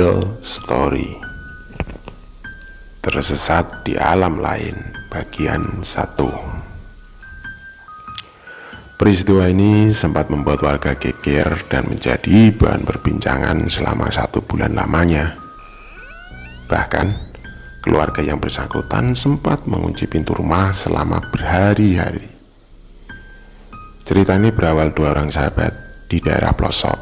Real Story. Tersesat di alam lain, bagian 1. Peristiwa ini sempat membuat warga geger dan menjadi bahan perbincangan selama 1 bulan lamanya. Bahkan, keluarga yang bersangkutan sempat mengunci pintu rumah selama berhari-hari. Cerita ini berawal 2 orang sahabat di daerah pelosok,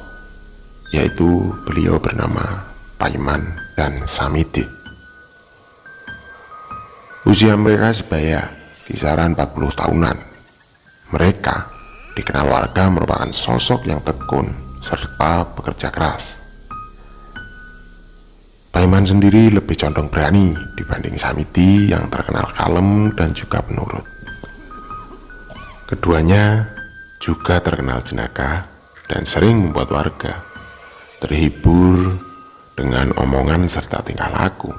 yaitu beliau bernama Paiman dan Samiti. Usia mereka sebaya, kisaran 40 tahunan. Mereka dikenal warga merupakan sosok yang tekun serta bekerja keras. Paiman sendiri lebih condong berani dibanding Samiti yang terkenal kalem dan juga penurut. Keduanya juga terkenal jenaka dan sering membuat warga terhibur dengan omongan serta tingkah laku.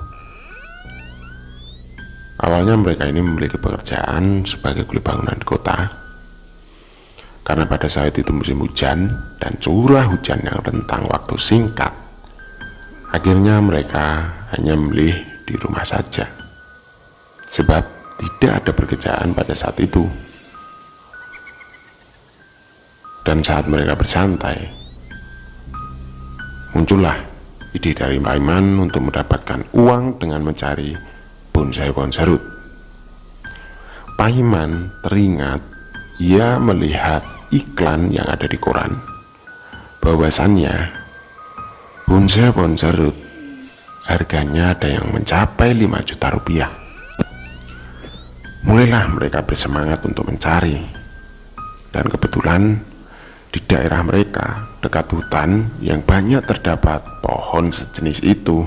Awalnya mereka ini memiliki pekerjaan sebagai kuli bangunan di kota. Karena pada saat itu musim hujan dan curah hujan yang rentang waktu singkat, akhirnya mereka hanya memilih di rumah saja, sebab tidak ada pekerjaan pada saat itu. Dan saat mereka bersantai, muncullah ide dari Paiman untuk mendapatkan uang dengan mencari bonsai pohon serut. Paiman teringat ia melihat iklan yang ada di koran bahwasannya bonsai pohon serut harganya ada yang mencapai 5 juta rupiah. Mulailah mereka bersemangat untuk mencari, dan kebetulan di daerah mereka dekat hutan yang banyak terdapat pohon sejenis itu.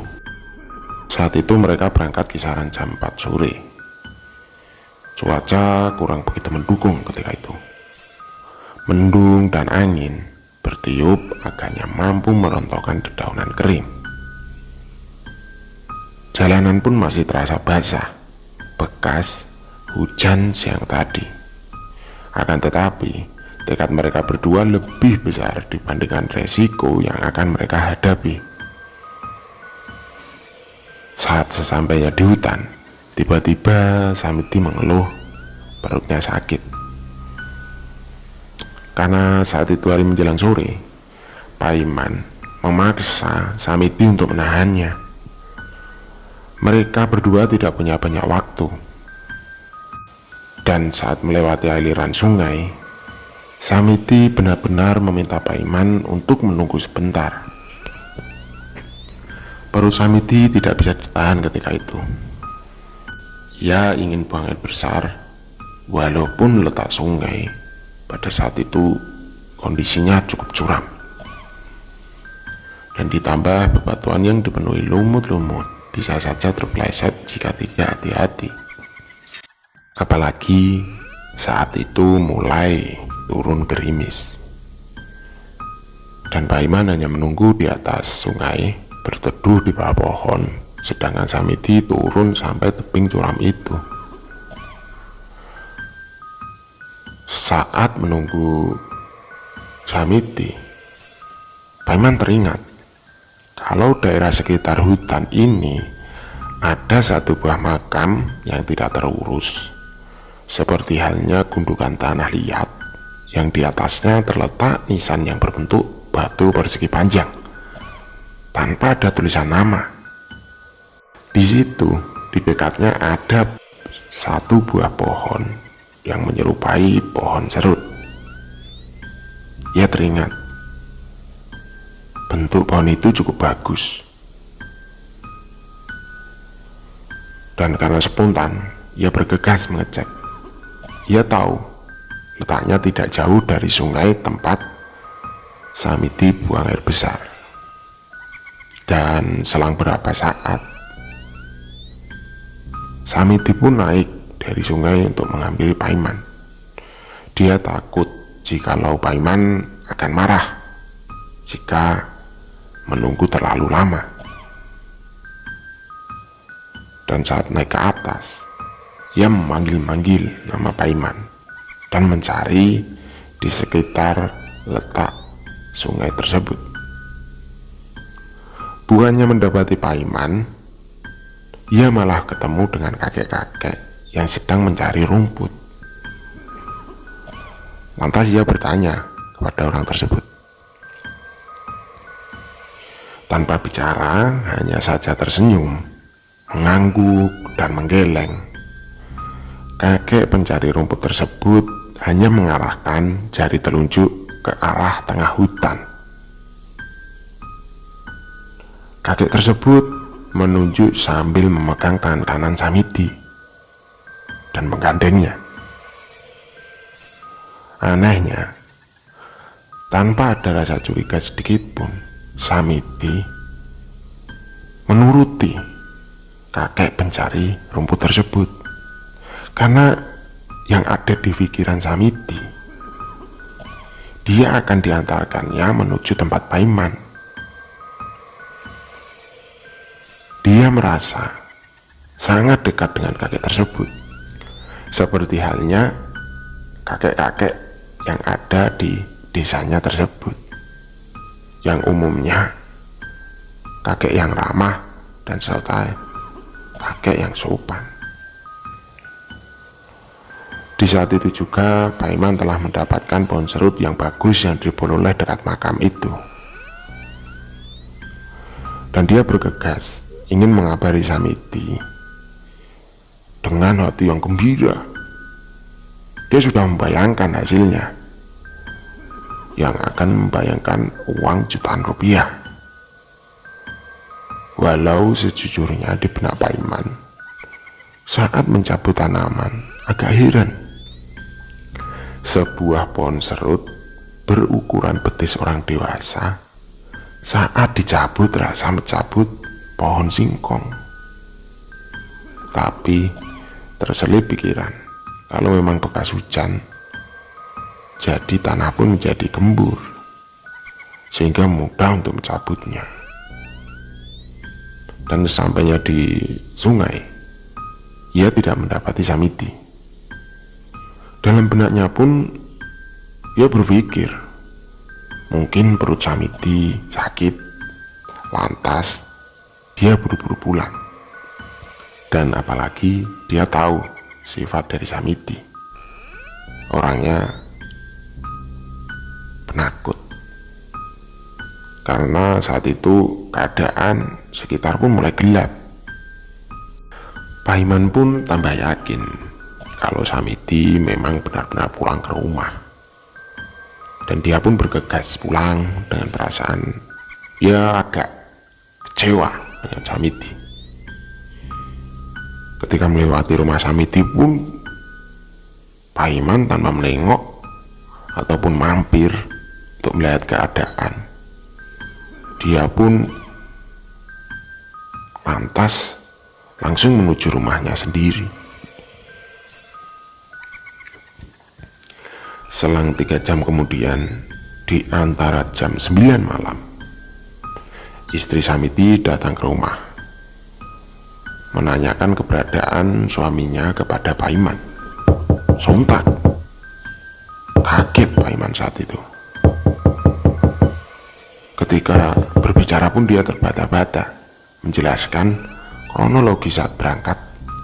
Saat itu mereka berangkat kisaran jam 4 sore. Cuaca kurang begitu mendukung ketika itu. Mendung dan angin bertiup agaknya mampu merontokkan dedaunan kering. Jalanan pun masih terasa basah, bekas hujan siang tadi. Akan tetapi tekad mereka berdua lebih besar dibandingkan resiko yang akan mereka hadapi. Saat sesampainya di hutan, tiba-tiba Samiti mengeluh perutnya sakit. Karena saat itu hari menjelang sore, Paiman memaksa Samiti untuk menahannya. Mereka berdua tidak punya banyak waktu. Dan saat melewati aliran sungai, Samiti benar-benar meminta Paiman untuk menunggu sebentar. Perut Samiti tidak bisa ditahan ketika itu. Ia ingin buang air besar, walaupun letak sungai pada saat itu kondisinya cukup curam, dan ditambah bebatuan yang dipenuhi lumut-lumut bisa saja terpeleset jika tidak hati-hati. Apalagi saat itu mulai turun gerimis, dan Paiman hanya menunggu di atas sungai berteduh di bawah pohon, sedangkan Samiti turun sampai tebing curam itu. Saat menunggu Samiti, Paiman teringat kalau daerah sekitar hutan ini ada satu buah makam yang tidak terurus, seperti halnya gundukan tanah liat yang di atasnya terletak nisan yang berbentuk batu persegi panjang tanpa ada tulisan nama. Di situ, di dekatnya ada satu buah pohon yang menyerupai pohon serut. Ia teringat bentuk pohon itu cukup bagus, dan karena spontan ia bergegas mengecek. Ia tahu letaknya tidak jauh dari sungai tempat Samiti buang air besar. Dan selang beberapa saat, Samiti pun naik dari sungai untuk menghampiri Paiman. Dia takut jikalau Paiman akan marah jika menunggu terlalu lama. Dan saat naik ke atas, ia memanggil-manggil nama Paiman dan mencari di sekitar letak sungai tersebut. Bukannya mendapati Paiman, ia malah ketemu dengan kakek-kakek yang sedang mencari rumput. Lantas ia bertanya kepada orang tersebut. Tanpa bicara, hanya saja tersenyum, mengangguk dan menggeleng. Kakek pencari rumput tersebut hanya mengarahkan jari telunjuk ke arah tengah hutan. Kakek tersebut menunjuk sambil memegang tangan kanan Samidi dan menggandengnya. Anehnya, tanpa ada rasa curiga sedikit pun, Samidi menuruti kakek pencari rumput tersebut, karena yang ada di pikiran Samidi, dia akan diantarkannya menuju tempat Paiman. Dia merasa sangat dekat dengan kakek tersebut, seperti halnya kakek-kakek yang ada di desanya tersebut, yang umumnya kakek yang ramah dan serta kakek yang sopan. Di saat itu juga Paiman telah mendapatkan pohon serut yang bagus yang diperoleh dekat makam itu, dan dia bergegas ingin mengabari Samidi dengan hati yang gembira. Dia sudah membayangkan hasilnya, yang akan membayangkan uang jutaan rupiah. Walau sejujurnya di benak Paiman saat mencabut tanaman agak heran. Sebuah pohon serut berukuran betis orang dewasa saat dicabut rasa mencabut pohon singkong. Tapi terselip pikiran, kalau memang bekas hujan, jadi tanah pun menjadi gembur, sehingga mudah untuk mencabutnya. Dan sampainya di sungai, ia tidak mendapati Samidi. Dalam benaknya pun ia berpikir, mungkin perut Samidi sakit, lantas dia buru-buru pulang. Dan apalagi dia tahu sifat dari Samidi, orangnya penakut. Karena saat itu keadaan sekitar pun mulai gelap. Paiman pun tambah yakin kalau Samidi memang benar-benar pulang ke rumah. Dan dia pun bergegas pulang dengan perasaan ya agak kecewa dengan Samidi. Ketika melewati rumah Samidi pun, Paiman tanpa menengok ataupun mampir untuk melihat keadaan, dia pun lantas langsung menuju rumahnya sendiri. Selang 3 jam kemudian, di antara jam 9 malam, istri Samidi datang ke rumah, menanyakan keberadaan suaminya kepada Paiman. Sontak kaget Paiman saat itu. Ketika berbicara pun dia terbata-bata menjelaskan kronologi saat berangkat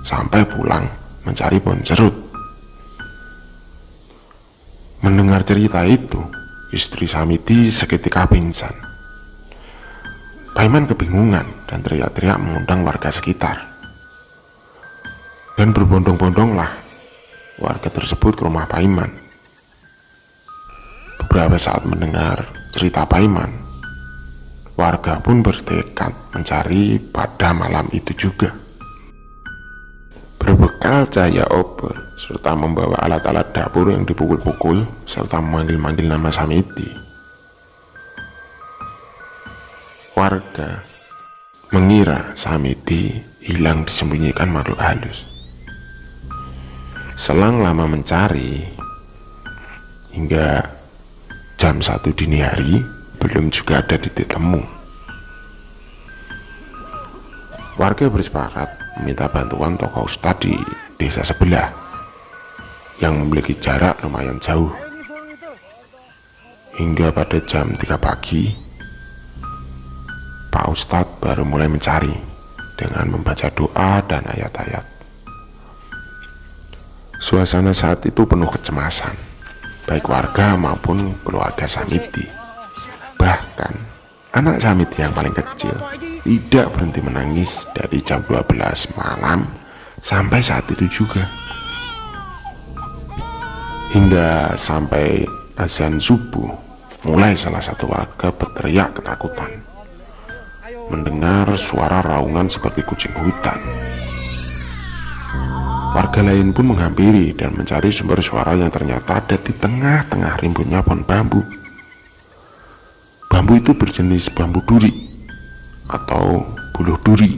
sampai pulang mencari pohon serut. Mendengar cerita itu, istri Samidi seketika pingsan. Paiman kebingungan dan teriak-teriak mengundang warga sekitar. Dan berbondong-bondonglah warga tersebut ke rumah Paiman. Beberapa saat mendengar cerita Paiman, warga pun bertekad mencari pada malam itu juga. Berbekal cahaya obor serta membawa alat-alat dapur yang dipukul-pukul serta memanggil-manggil nama Samidi, warga mengira Samidi hilang disembunyikan makhluk halus. Selang lama mencari hingga jam 1 dini hari, belum juga ada titik temu. Warga bersepakat meminta bantuan tokoh ustadz di desa sebelah yang memiliki jarak lumayan jauh. Hingga pada jam 3 pagi, Pak Ustadz baru mulai mencari dengan membaca doa dan ayat-ayat. Suasana saat itu penuh kecemasan, baik warga maupun keluarga Samidi. Bahkan anak Samidi yang paling kecil tidak berhenti menangis dari jam 12 malam sampai saat itu juga. Hingga sampai azan subuh, mulai salah satu warga berteriak ketakutan mendengar suara raungan seperti kucing hutan. Warga lain pun menghampiri dan mencari sumber suara yang ternyata ada di tengah-tengah rimbunnya pohon bambu. Bambu itu berjenis bambu duri atau buluh duri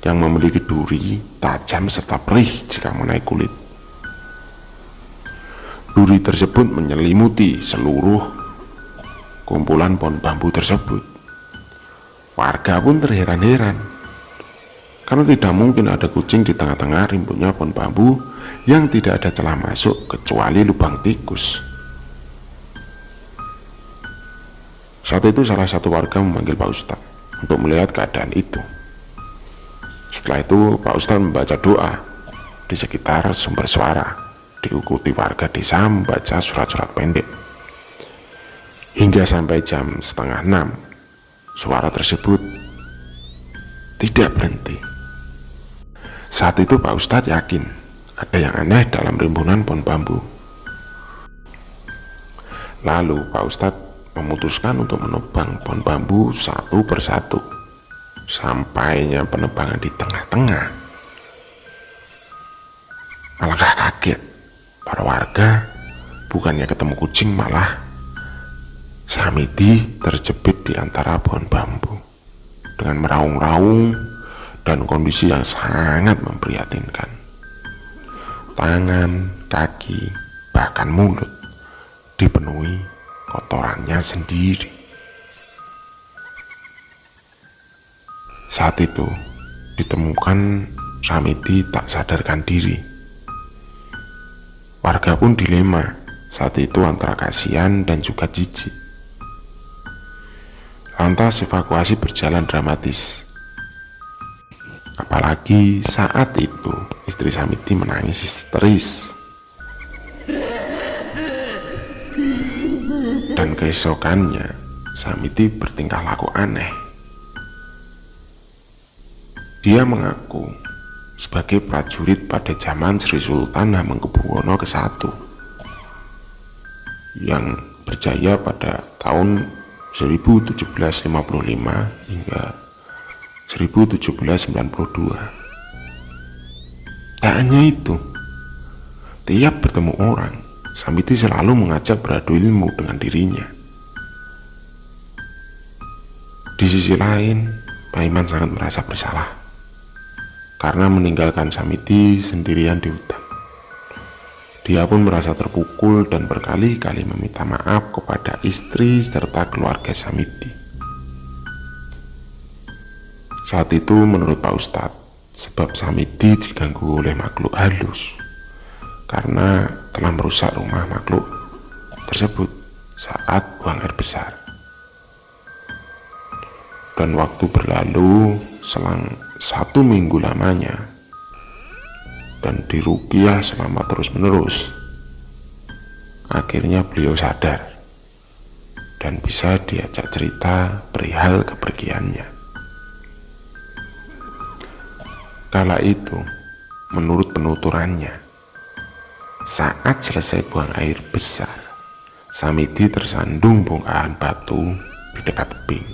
yang memiliki duri tajam serta perih jika mengenai kulit. Duri tersebut menyelimuti seluruh kumpulan pohon bambu tersebut. Warga pun terheran-heran karena tidak mungkin ada kucing di tengah-tengah rimbunnya pohon bambu yang tidak ada celah masuk kecuali lubang tikus. Saat itu salah satu warga memanggil Pak Ustadz untuk melihat keadaan itu. Setelah itu Pak Ustadz membaca doa di sekitar sumber suara, diikuti warga desa membaca surat-surat pendek. Hingga sampai jam 5:30 suara tersebut tidak berhenti. Saat itu Pak Ustadz yakin ada yang aneh dalam rimbunan pohon bambu. Lalu Pak Ustadz memutuskan untuk menebang pohon bambu satu persatu. Sampainya penebangan di tengah-tengah, alangkah kaget para warga, bukannya ketemu kucing, malah Samidi terjepit di antara pohon bambu dengan meraung-raung dan kondisi yang sangat memprihatinkan. Tangan, kaki, bahkan mulut dipenuhi kotorannya sendiri. Saat itu ditemukan Samidi tak sadarkan diri. Warga pun dilema saat itu antara kasihan dan juga jijik. Lantas evakuasi berjalan dramatis. Apalagi saat itu istri Samidi menangis histeris. Dan keesokannya Samidi bertingkah laku aneh. Dia mengaku sebagai prajurit pada zaman Sri Sultan Hamengkubuwono ke-1 yang berjaya pada tahun 1755 hingga 1792. Tak hanya itu, tiap bertemu orang, Samidi selalu mengajak beradu ilmu dengan dirinya. Di sisi lain, Pak Iman sangat merasa bersalah karena meninggalkan Samidi sendirian di hutan. Dia pun merasa terpukul dan berkali-kali meminta maaf kepada istri serta keluarga Samidi. Saat itu menurut Pak Ustadz, sebab Samidi diganggu oleh makhluk halus karena telah merusak rumah makhluk tersebut saat buang air besar. Dan waktu berlalu selang 1 minggu lamanya dan diruqyah selama terus-menerus. Akhirnya beliau sadar dan bisa diajak cerita perihal kepergiannya. Kala itu, menurut penuturannya, saat selesai buang air besar, Samidi tersandung bongkahan batu di dekat tebing.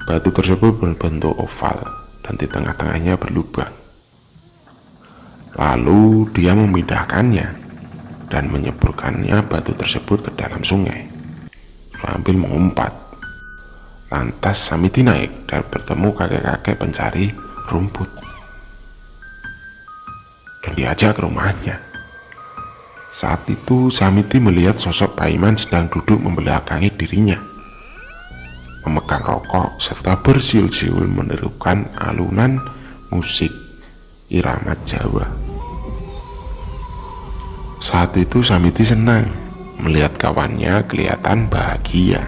Batu tersebut berbentuk oval dan di tengah-tengahnya berlubang. Lalu dia memindahkannya dan menyeburkannya batu tersebut ke dalam sungai sambil mengumpat. Lantas Samidi naik dan bertemu kakek-kakek pencari rumput dan diajak ke rumahnya. Saat itu Samidi melihat sosok Pak Iman sedang duduk membelakangi dirinya, memegang rokok serta bersiul-siul menirukan alunan musik irama Jawa. Saat itu Samidi senang melihat kawannya kelihatan bahagia.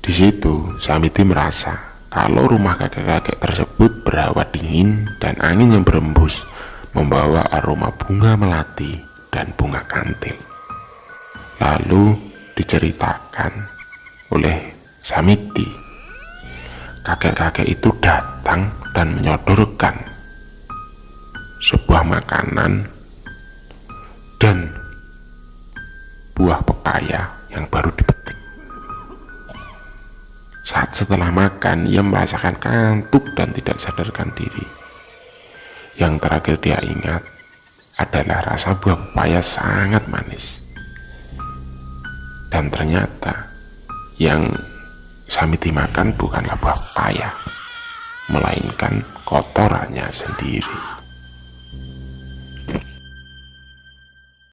Di situ Samiti merasa kalau rumah kakek-kakek tersebut berhawa dingin dan angin yang berembus membawa aroma bunga melati dan bunga kantil. Lalu diceritakan oleh Samiti, kakek-kakek itu datang dan menyodorkan sebuah makanan dan buah pepaya yang baru dipetik. Saat setelah makan, ia merasakan kantuk dan tidak sadarkan diri. Yang terakhir dia ingat adalah rasa buah pepaya sangat manis. Dan ternyata yang Samiti makan bukanlah buah pepaya, melainkan kotorannya sendiri.